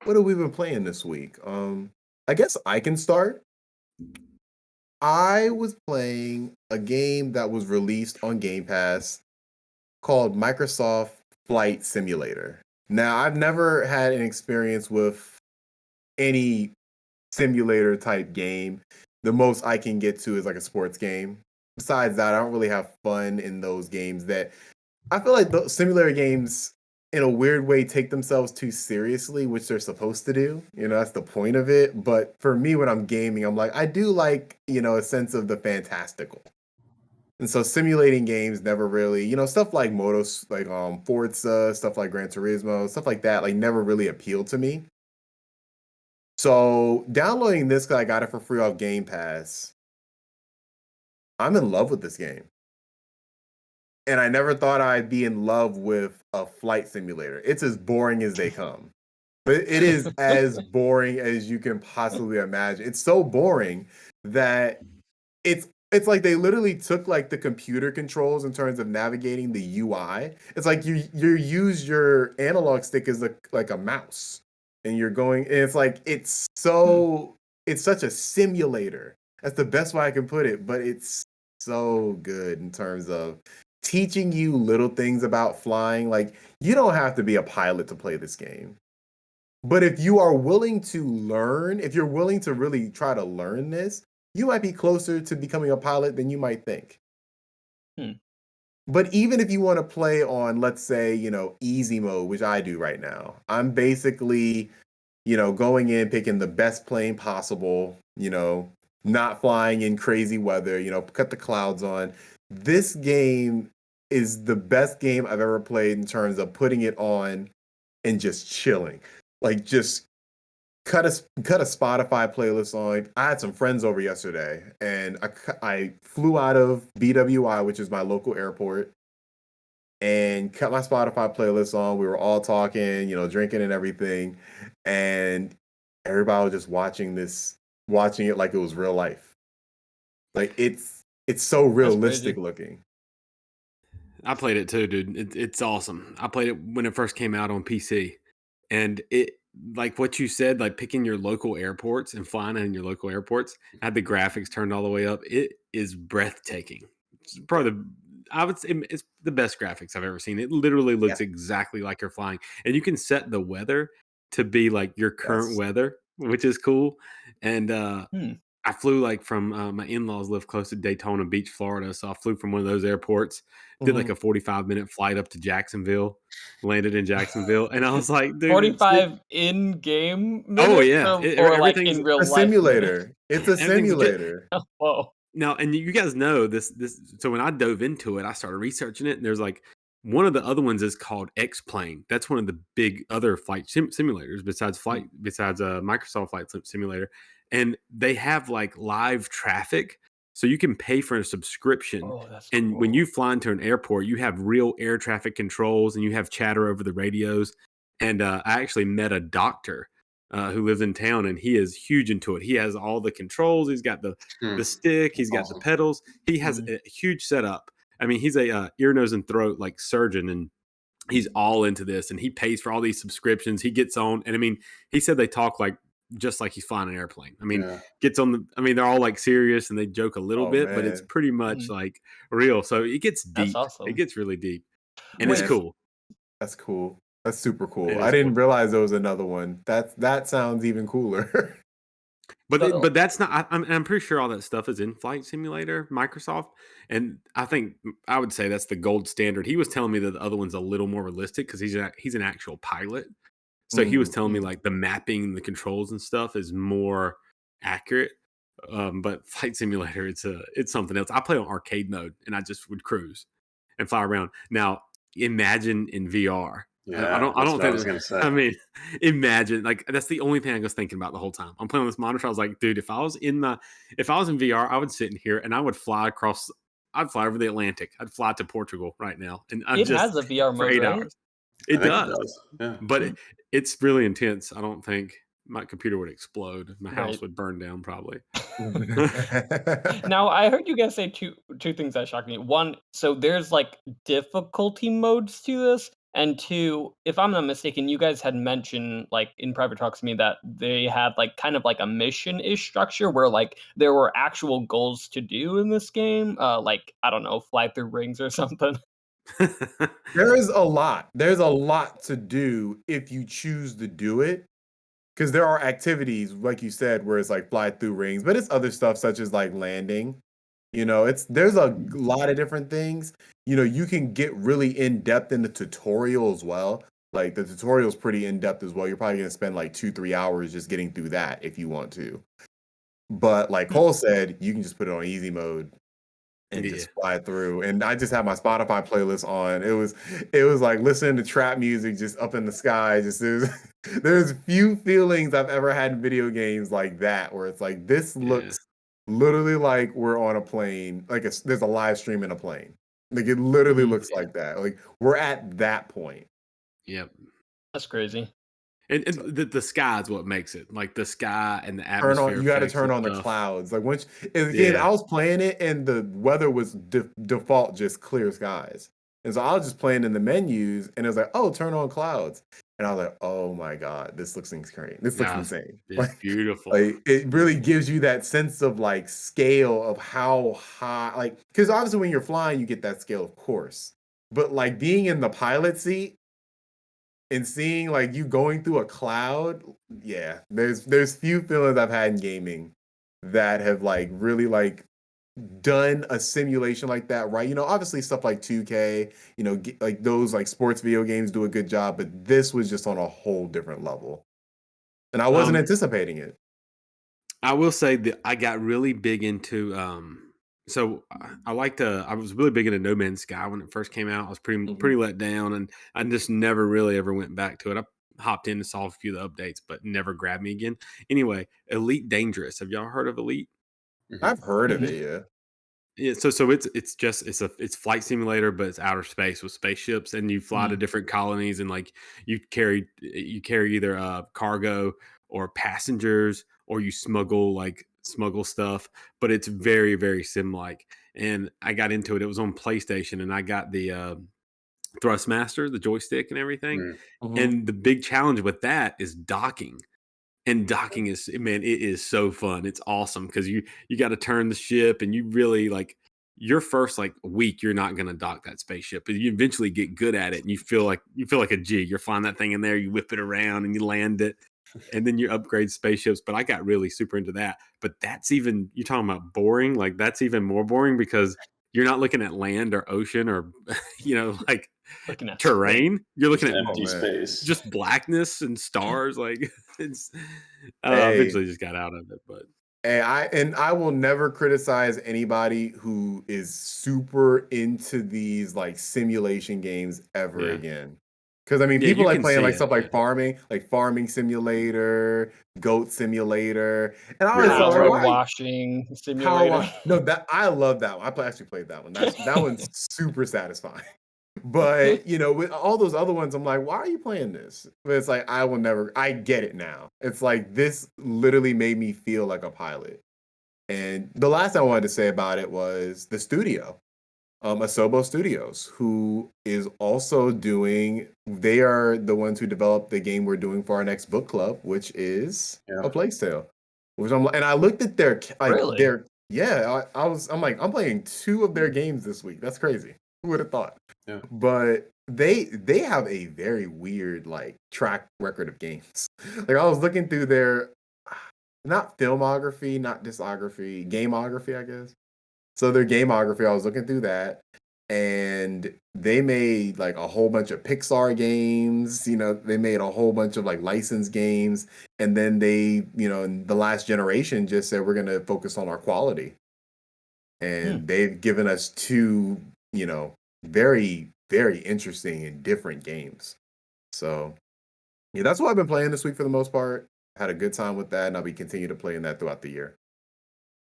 What have we been playing this week? I guess I can start. I was playing a game that was released on Game Pass called Microsoft Flight Simulator. Now, I've never had an experience with any simulator type game. The most I can get to is like a sports game. Besides that, I don't really have fun in those games that I feel like the simulator games, in a weird way, take themselves too seriously, which they're supposed to do. That's the point of it. But for me, when I'm gaming, I'm like, I do like, a sense of the fantastical. And so simulating games never really, stuff like Motos, like Forza, stuff like Gran Turismo, stuff like that, like never really appealed to me. So downloading this because I got it for free off Game Pass, I'm in love with this game. And I never thought I'd be in love with a flight simulator. It's as boring as they come. But it is as boring as you can possibly imagine. It's so boring that it's like they literally took like the computer controls in terms of navigating the UI. It's like you use your analog stick as like a mouse, and you're going. And it's like it's such a simulator. That's the best way I can put it. But it's so good in terms of teaching you little things about flying. Like you don't have to be a pilot to play this game. But if you are willing to learn, if you're willing to really try to learn this, you might be closer to becoming a pilot than you might think. Hmm. But even if you want to play on, let's say, easy mode, which I do right now, I'm basically, going in, picking the best plane possible, not flying in crazy weather, cut the clouds on. This game is the best game I've ever played in terms of putting it on and just chilling. Like just cut a Spotify playlist on. I had some friends over yesterday, and I flew out of BWI, which is my local airport, and cut my Spotify playlist on. We were all talking, drinking and everything, and everybody was just watching it like it was real life. Like it's so That's realistic crazy. looking. I played it too, dude. It's awesome. I played it when it first came out on PC, and it like what you said, like picking your local airports and flying in your local airports. I had the graphics turned all the way up. It is breathtaking. It's probably I would say it's the best graphics I've ever seen. It literally Yeah, looks exactly like you're flying, and you can set the weather to be like your current yes. weather, which is cool. And Hmm. I flew like from my in-laws live close to Daytona Beach, Florida, so I flew from one of those airports, did like Mhm. a 45-minute flight up to Jacksonville, landed in Jacksonville, and I was like, dude, 45 in-game oh minutes yeah, or, like, everything's in A real life minutes? simulator. It's a everything's good. simulator. Whoa. Now, and you guys know this. So when I dove into it, I started researching it, and there's like one of the other ones is called X Plane. That's one of the big other flight simulators besides Microsoft Flight Simulator, and they have like live traffic, so you can pay for a subscription. Oh, that's And when cool. you fly into an airport, you have real air traffic controls, and you have chatter over the radios. And I actually met a doctor who lives in town, and he is huge into it. He has all the controls. He's got the stick. That's He's got the awesome. pedals. He has Mhm. a huge setup. I mean, he's a ear, nose, and throat like surgeon, and he's all into this. And he pays for all these subscriptions. He gets on, and I mean, he said they talk like just like he's flying an airplane. I mean, Yeah. gets on the. I mean, they're all like serious and they joke a little Oh bit, but it's man. pretty much Mhm. like real. So it gets That's deep. It awesome. gets really deep, and it's Wait, Man, cool. that's cool. That's super It cool. I is cool. didn't realize there was another one. That sounds even cooler. so But that's not. I'm pretty sure all that stuff is in Flight Simulator, Microsoft, and I think I would say that's the gold standard. He was telling me that the other one's a little more realistic because he's an actual pilot. So he was Mm. telling me mm, like the mapping, and the controls and stuff is more accurate. But Flight Simulator, it's something else. I play on arcade mode, and I just would cruise and fly around. Now imagine in VR. Yeah, I that's don't what I think. was gonna say. I mean, imagine like that's the only thing I was thinking about the whole time. I'm playing on this monitor. I was like, dude, if I was in VR, I would sit in here and I would fly across. I'd fly over the Atlantic. I'd fly to Portugal right now, and I'd it just has a VR for mode, 8 hours. right? I It think it does, does. Yeah. but Hmm, it's really intense. I don't think my computer would explode. My house right. would burn down probably. Now, I heard you guys say two things that shocked me. One, so there's, like, difficulty modes to this. And two, if I'm not mistaken, you guys had mentioned, like, in private talks to me that they had, like, kind of like a mission-ish structure where, like, there were actual goals to do in this game, like, I don't know, fly through rings or something. There is a lot. There's a lot to do if you choose to do it. Because there are activities, like you said, where it's like fly through rings, but it's other stuff such as like landing. There's a lot of different things. You can get really in depth in the tutorial as well. Like the tutorial is pretty in depth as well. You're probably gonna spend like 2-3 hours just getting through that if you want to. But like Cole said, you can just put it on easy mode and Yeah. just fly through. And I just had my Spotify playlist on. It was like listening to trap music just up in the sky. Just there's few feelings I've ever had in video games like that, where it's like this Yeah. looks literally like we're on a plane, like there's a live stream in a plane. Like it literally Mhm. looks like that. Like we're at that point. Yep. That's crazy. And So the sky is what makes it. Like the sky and the turn on, atmosphere you got to effects turn and on the stuff. clouds. Like once in the game, Yeah. I was playing it and the weather was default just clear skies. And so I was just playing in the menus and it was like, oh, turn on clouds. And I was like, oh my God, this looks insane. This looks Yeah. insane. It's beautiful. Like it really gives you that sense of like scale of how high, like, because obviously when you're flying, you get that scale, of course. But like being in the pilot seat and seeing like you going through a cloud, yeah, there's few feelings I've had in gaming that have like really like done a simulation like that right. Obviously stuff like 2K, like those like sports video games do a good job, but this was just on a whole different level. And I wasn't anticipating it. I will say that I got really big into so I was really big into No Man's Sky when it first came out. I was pretty let down and I just never really ever went back to it. I hopped in and saw a few of the updates, but never grabbed me again. Anyway, Elite Dangerous. Have y'all heard of Elite? I've heard of Mhm. it, yeah. Yeah, so it's flight simulator, but it's outer space with spaceships, and you fly to Mm. different colonies, and like you carry either cargo or passengers, or you smuggle stuff. But it's very very sim like, and I got into it. It was on PlayStation, and I got the Thrustmaster, the joystick, and everything. Mhm. And the big challenge with that is docking. And docking is, man, it is so fun. It's awesome because you got to turn the ship, and you really like your first like week. You're not going to dock that spaceship, but you eventually get good at it, and you feel like a G. You're flying that thing in there, you whip it around, and you land it, and then you upgrade spaceships. But I got really super into that. But that's even you're talking about boring. Like that's even more boring because you're not looking at land or ocean or like Looking at space. terrain. You're looking Just at Oh empty man. space. just blackness and stars. Like it's, Hey, eventually just got out of it, but I will never criticize anybody who is super into these like simulation games ever yeah, again. Because I mean, yeah, people you like can playing see like it. stuff Yeah, like farming simulator, goat simulator, and I always Real thought like, Power Truck. why washing power simulator. wash? No, that I love that one. Actually played that one. That one's super satisfying. But with all those other ones, I'm like, why are you playing this? But it's like I will never. I get it now. It's like this literally made me feel like a pilot. And the last thing I wanted to say about it was the studio, Asobo Studios, who is also doing. They are the ones who developed the game we're doing for our next book club, which is Yeah. A Plague Tale. And I looked at Really? yeah. I'm like I'm playing 2 of their games this week. That's crazy. Who would have thought? Yeah. But they have a very weird like track record of games. Like I was looking through their not filmography, not discography, gameography, I guess. So their gameography, I was looking through that, and they made like a whole bunch of Pixar games. They made a whole bunch of like licensed games, and then they, in the last generation, just said we're gonna focus on our quality, Hmm. and they've given us 2, very very interesting and different games. So yeah, that's what I've been playing this week for the most part. Had a good time with that, and I'll be continue to playing that throughout the year.